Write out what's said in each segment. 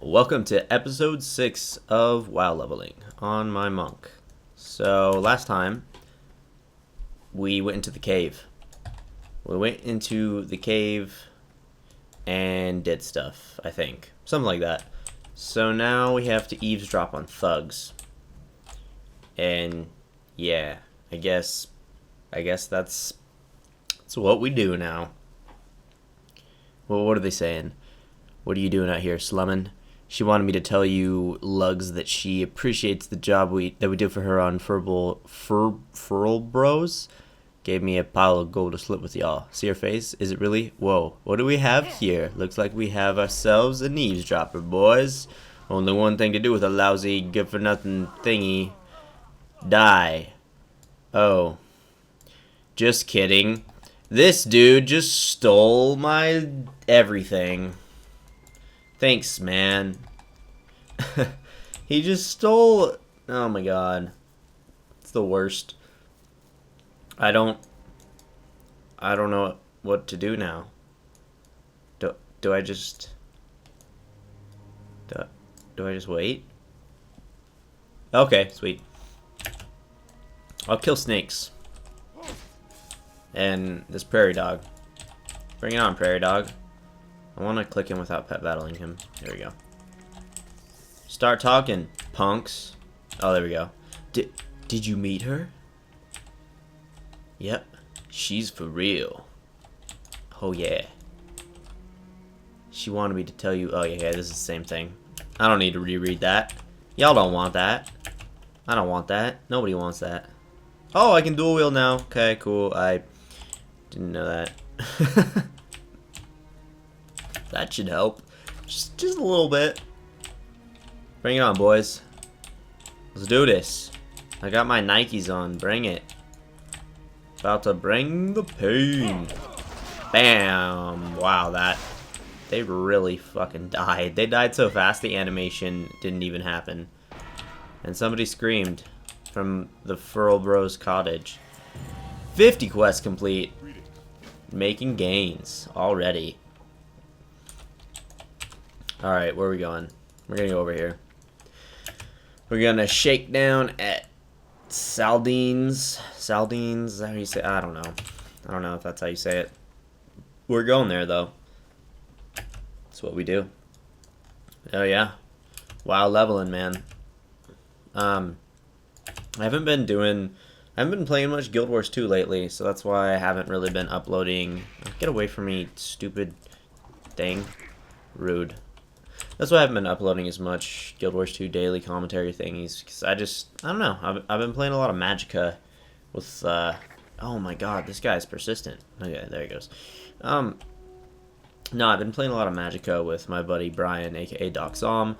Welcome to episode 6 of WoW leveling on my monk. So last time we went into the cave. We went into the cave and did stuff, I think. Something like that. So now we have to eavesdrop on thugs. And yeah, I guess that's what we do now. Well, what are they saying? What are you doing out here, slumming? She wanted me to tell you, Lugs, that she appreciates the job that we did for her on Furl Bros. Gave me a pile of gold to split with y'all. See her face? Is it really? Whoa, what do we have here? Looks like we have ourselves an eavesdropper, boys. Only one thing to do with a lousy, good-for-nothing thingy. Die. Oh. Just kidding. This dude just stole my everything. Thanks, man. He just stole... Oh my god. It's the worst. I don't know what to do now. Do I just... Do I just wait? Okay, sweet. I'll kill snakes. And this prairie dog. Bring it on, prairie dog. I want to click him without pet battling him. There we go. Start talking, punks. Oh, there we go. Did you meet her? Yep. She's for real. Oh, yeah. She wanted me to tell you... Oh, yeah, this is the same thing. I don't need to reread that. Y'all don't want that. I don't want that. Nobody wants that. Oh, I can dual wield now. Okay, cool. I didn't know that. That should help. Just a little bit. Bring it on, boys. Let's do this. I got my Nikes on. Bring it. About to bring the pain. Bam. Wow, they really fucking died. They died so fast the animation didn't even happen. And somebody screamed from the Furl Bros cottage. 50 quests complete. Making gains already. Alright, where are we going? We're gonna go over here. We're gonna shake down at Saldine's. Saldine's, is that how you say it? I don't know. I don't know if that's how you say it. We're going there, though. That's what we do. Oh, yeah. WoW leveling, man. I haven't been playing much Guild Wars 2 lately, so that's why I haven't really been uploading. Get away from me, stupid thing. Rude. That's why I haven't been uploading as much Guild Wars 2 daily commentary thingies, because I don't know, I've been playing a lot of Magicka with, oh my god, this guy's persistent. Okay, there he goes. No, I've been playing a lot of Magicka with my buddy Brian, aka Doc Zom.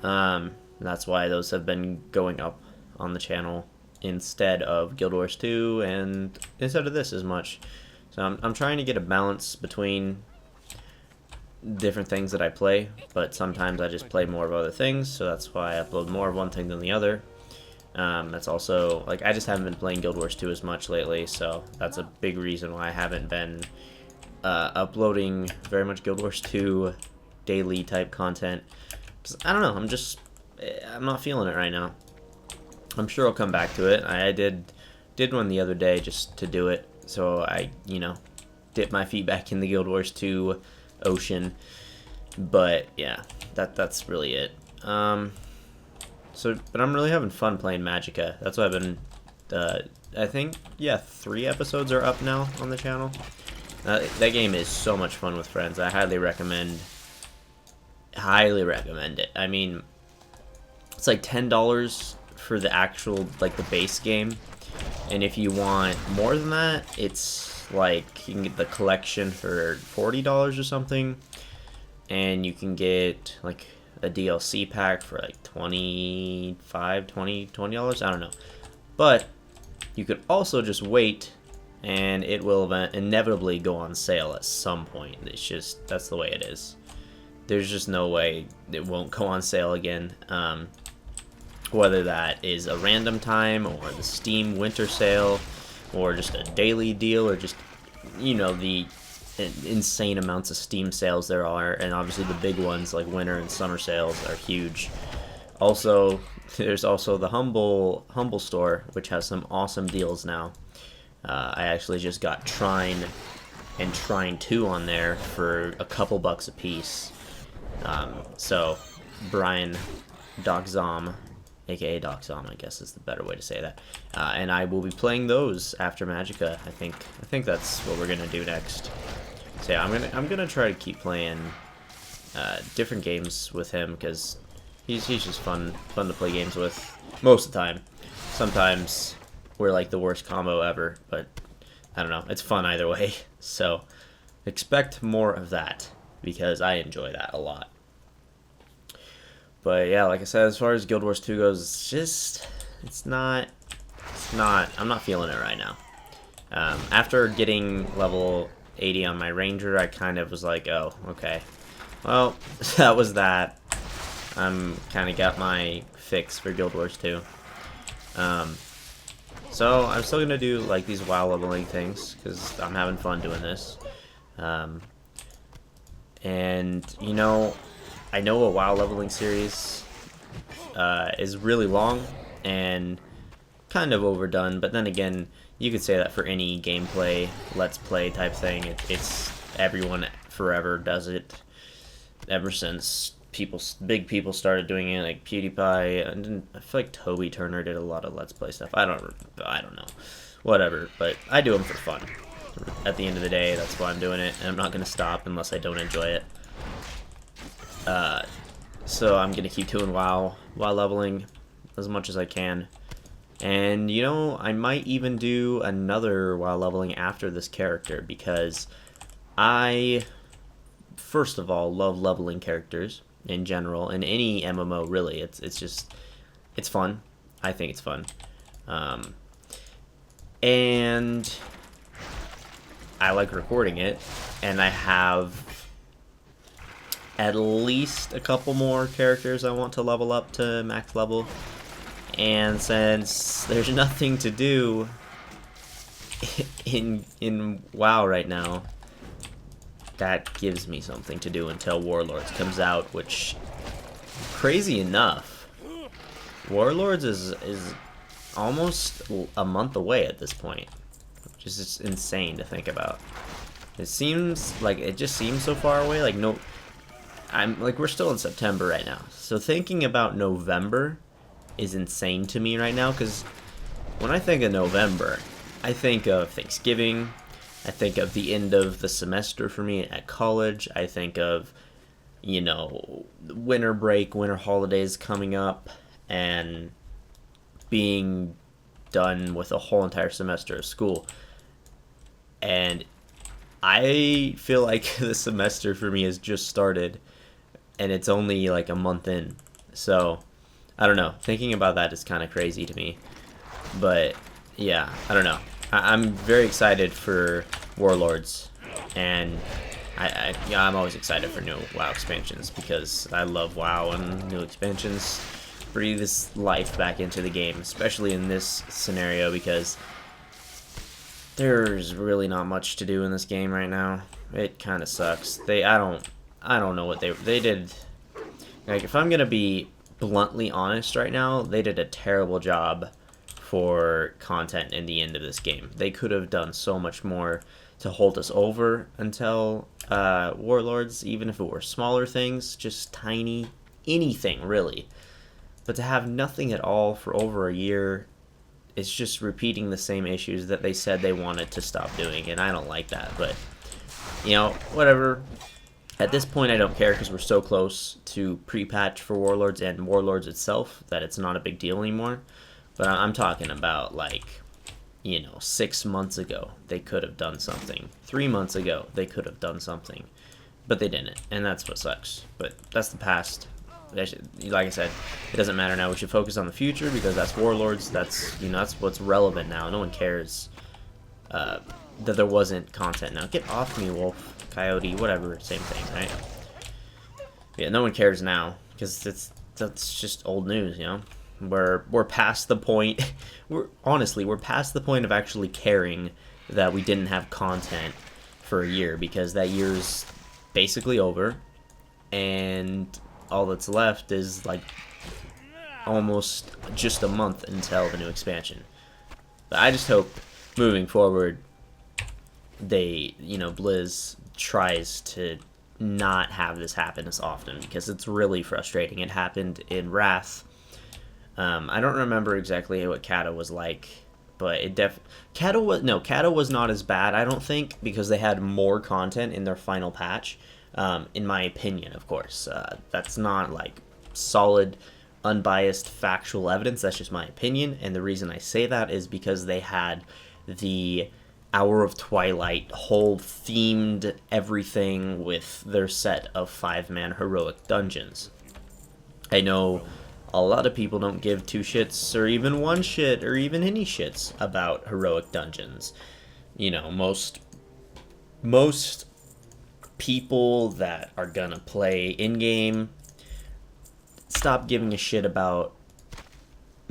That's why those have been going up on the channel instead of Guild Wars 2 and instead of this as much. So I'm trying to get a balance between different things that I play, but sometimes I just play more of other things, so that's why I upload more of one thing than the other. That's also, like, I just haven't been playing Guild Wars 2 as much lately, so that's a big reason why I haven't been uploading very much Guild Wars 2 daily type content. Because, I don't know, I'm not feeling it right now. I'm sure I'll come back to it. I did one the other day just to do it, so I, dipped my feet back in the Guild Wars 2 ocean. But yeah, that's really it. But I'm really having fun playing Magicka. That's why I've been I think, yeah, 3 episodes are up now on the channel. That game is so much fun with friends. I highly recommend it. I mean, it's like $10 for the actual, like, the base game, and if you want more than that, it's like you can get the collection for $40 or something, and you can get like a DLC pack for like $20, $20, I don't know. But you could also just wait, and it will inevitably go on sale at some point. It's just, that's the way it is. There's just no way it won't go on sale again. Whether that is a random time, or the Steam winter sale, or just a daily deal, or just, the insane amounts of Steam sales there are, and obviously the big ones like winter and summer sales are huge. Also, there's also the Humble store, which has some awesome deals now. I actually just got Trine and Trine 2 on there for a couple bucks a piece. So, Brian Doc Zom, aka Doc Zom, I guess is the better way to say that. And I will be playing those after Magicka. I think that's what we're gonna do next. So yeah, I'm gonna try to keep playing different games with him because he's just fun to play games with most of the time. Sometimes we're like the worst combo ever, but I don't know. It's fun either way. So expect more of that because I enjoy that a lot. But yeah, like I said, as far as Guild Wars 2 goes, it's not, I'm not feeling it right now. After getting level 80 on my Ranger, I kind of was like, oh, okay. Well, that was that. I'm kind of got my fix for Guild Wars 2. So I'm still going to do like these WoW leveling things because I'm having fun doing this. And, you know, I know a WoW leveling series is really long and kind of overdone, but then again, you could say that for any gameplay, let's play type thing. It's everyone forever does it ever since big people started doing it, like PewDiePie, and I feel like Toby Turner did a lot of let's play stuff. I don't know, whatever. But I do them for fun. At the end of the day, that's why I'm doing it, and I'm not gonna stop unless I don't enjoy it. So I'm gonna keep doing WoW leveling as much as I can. And you know, I might even do another WoW leveling after this character because I, first of all, love leveling characters in general in any MMO really. It's fun. I think it's fun. And I like recording it, and I have at least a couple more characters I want to level up to max level. And since there's nothing to do in WoW right now, that gives me something to do until Warlords comes out, which, crazy enough, Warlords is almost a month away at this point, which is just insane to think about. It just seems so far away. Like, no, we're still in September right now, so thinking about November is insane to me right now, because when I think of November, I think of Thanksgiving, I think of the end of the semester for me at college, I think of, you know, winter break, winter holidays coming up, and being done with a whole entire semester of school. And I feel like the semester for me has just started, and it's only like a month in. So, I don't know. Thinking about that is kind of crazy to me. But, yeah, I don't know. I'm very excited for Warlords, and I'm always excited for new WoW expansions because I love WoW, and new expansions breathes life back into the game, especially in this scenario because there's really not much to do in this game right now. It kind of sucks. I don't know what they did. Like, if I'm gonna be bluntly honest right now, they did a terrible job for content in the end of this game. They could have done so much more to hold us over until Warlords, even if it were smaller things, just tiny, anything really. But to have nothing at all for over a year, it's just repeating the same issues that they said they wanted to stop doing, and I don't like that. But, you know, whatever. At this point, I don't care because we're so close to pre-patch for Warlords and Warlords itself that it's not a big deal anymore. But I'm talking about, like, you know, 6 months ago, they could have done something. 3 months ago, they could have done something. But they didn't, and that's what sucks. But that's the past. Like I said, it doesn't matter now. We should focus on the future because that's Warlords. That's, you know, that's what's relevant now. No one cares that there wasn't content now. Get off me, Wolf, Coyote, whatever, same thing, right? Yeah, no one cares now because that's just old news, you know. We're past the point. We're past the point of actually caring that we didn't have content for a year, because that year's basically over, and all that's left is like almost just a month until the new expansion. But I just hope moving forward they, Blizz tries to not have this happen as often, because it's really frustrating. It happened in Wrath. I don't remember exactly what Kata was like, but Kata was not as bad, I don't think, because they had more content in their final patch. In my opinion, of course, that's not like solid, unbiased, factual evidence. That's just my opinion, and the reason I say that is because they had the Hour of Twilight whole themed everything with their set of 5-man heroic dungeons. I know a lot of people don't give 2 shits or even 1 shit or even any shits about heroic dungeons. Most people that are gonna play in-game stop giving a shit about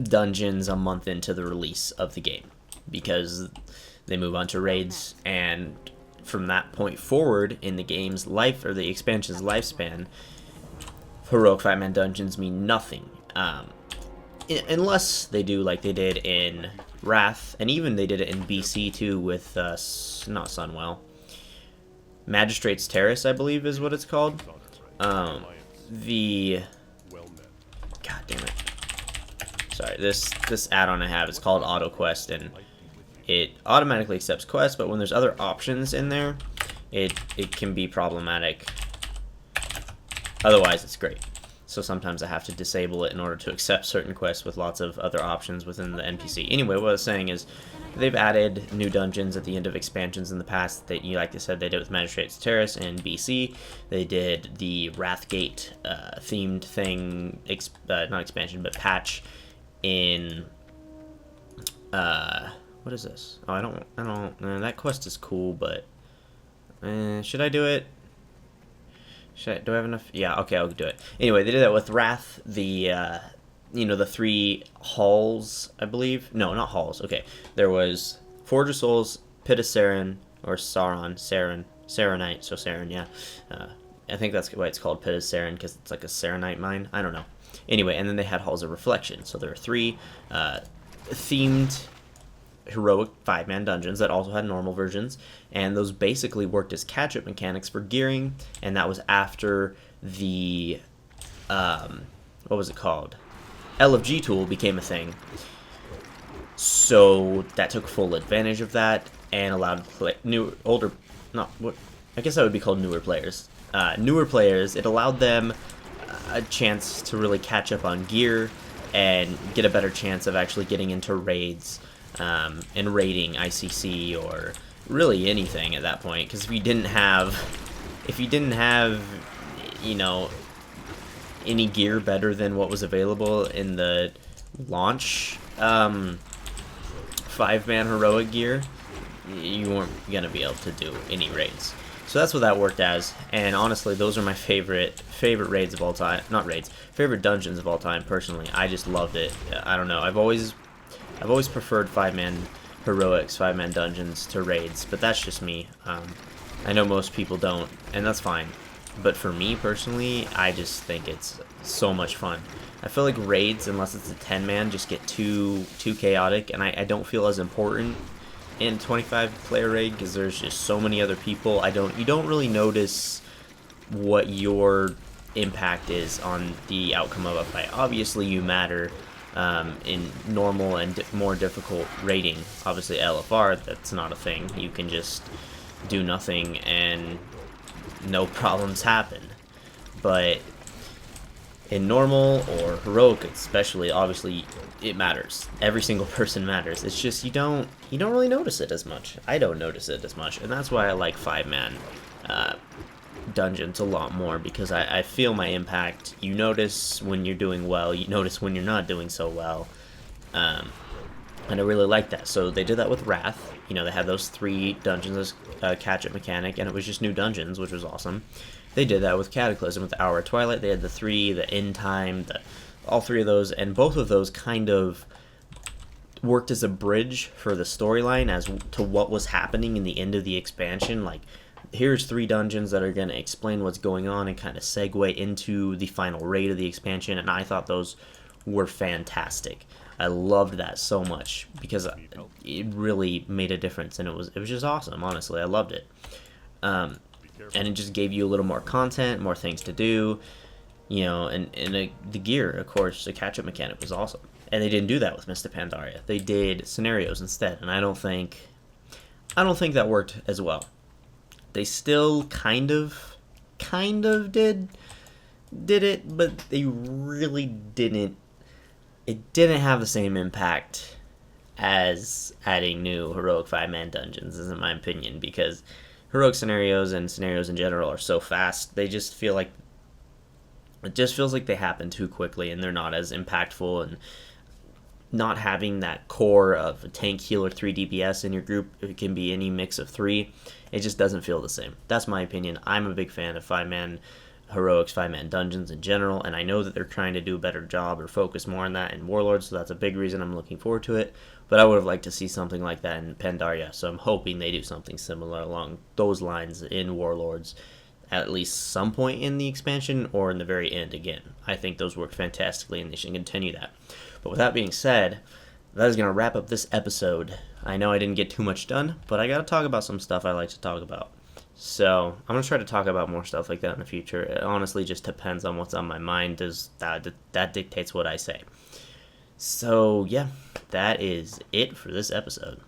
dungeons a month into the release of the game, because they move on to raids, and from that point forward in the game's life, or the expansion's lifespan, heroic 5-man dungeons mean nothing. Unless they do like they did in Wrath, and even they did it in BC too with, not Sunwell. Magistrate's Terrace, I believe is what it's called. God damn it. Sorry, this add-on I have is called AutoQuest, and it automatically accepts quests, but when there's other options in there, it can be problematic. Otherwise, it's great. So sometimes I have to disable it in order to accept certain quests with lots of other options within the NPC. Anyway, what I was saying is they've added new dungeons at the end of expansions in the past. That, like I said, they did with Magistrate's Terrace in BC. They did the Wrathgate themed thing, not expansion, but patch in what is this? Oh, I don't. That quest is cool, but should I do it? Do I have enough? Yeah, okay, I'll do it. Anyway, they did that with Wrath, the 3 halls, I believe. No, not halls. Okay, there was Forge of Souls, Pit of Saren, or Sarenite, so Saren, yeah. I think that's why it's called Pit of Saren, because it's like a Sarenite mine. I don't know. Anyway, and then they had Halls of Reflection. So there are 3 themed heroic 5-man dungeons that also had normal versions, and those basically worked as catch-up mechanics for gearing, and that was after the what was it called? LFG tool became a thing. So that took full advantage of that and allowed I guess that would be called newer players. Newer players, it allowed them a chance to really catch up on gear and get a better chance of actually getting into raids and raiding ICC or really anything at that point. Because if you didn't have, any gear better than what was available in the launch 5-man heroic gear, you weren't gonna be able to do any raids. So that's what that worked as, and honestly, those are my favorite raids of all time. Not raids, favorite dungeons of all time. Personally, I just loved it. I don't know. I've always preferred 5-man heroics, 5-man dungeons to raids, but that's just me. I know most people don't, and that's fine. But for me personally, I just think it's so much fun. I feel like raids, unless it's a 10-man, just get too chaotic, and I don't feel as important in a 25-player raid because there's just so many other people. You don't really notice what your impact is on the outcome of a fight. Obviously, you matter in normal and more difficult raiding. Obviously, LFR, that's not a thing. You can just do nothing and no problems happen. But in normal or heroic especially, obviously it matters. Every single person matters. It's just you don't really notice it as much. I don't notice it as much, and that's why I like 5-man dungeons a lot more, because I feel my impact. You notice when you're doing well, you notice when you're not doing so well, and I really like that. So they did that with Wrath. They had those 3 dungeons as a catch-up mechanic, and it was just new dungeons, which was awesome. They did that with Cataclysm, with the Hour of Twilight. They had the 3, the End Time, all 3 of those, and both of those kind of worked as a bridge for the storyline as to what was happening in the end of the expansion. Like, here's 3 dungeons that are going to explain what's going on and kind of segue into the final raid of the expansion, and I thought those were fantastic. I loved that so much because it really made a difference, and it was just awesome. Honestly, I loved it, and it just gave you a little more content, more things to do, and the gear, of course, the catch-up mechanic was awesome. And they didn't do that with Mist of Pandaria. They did scenarios instead, and I don't think that worked as well. They still kind of did it, but they really didn't. It didn't have the same impact as adding new heroic 5-man dungeons, is in my opinion, because heroic scenarios and scenarios in general are so fast. They just feel like it just feels like they happen too quickly, and they're not as impactful. And not having that core of a tank, healer, 3 DPS in your group, it can be any mix of 3. It just doesn't feel the same. That's my opinion. I'm a big fan of 5-man heroics, 5-man dungeons in general, and I know that they're trying to do a better job or focus more on that in Warlords, so that's a big reason I'm looking forward to it. But I would have liked to see something like that in Pandaria, so I'm hoping they do something similar along those lines in Warlords at least some point in the expansion or in the very end again. I think those work fantastically, and they should continue that. But with that being said, that is going to wrap up this episode. I know I didn't get too much done, but I got to talk about some stuff I like to talk about. So I'm going to try to talk about more stuff like that in the future. It honestly just depends on what's on my mind. That dictates what I say. So yeah, that is it for this episode.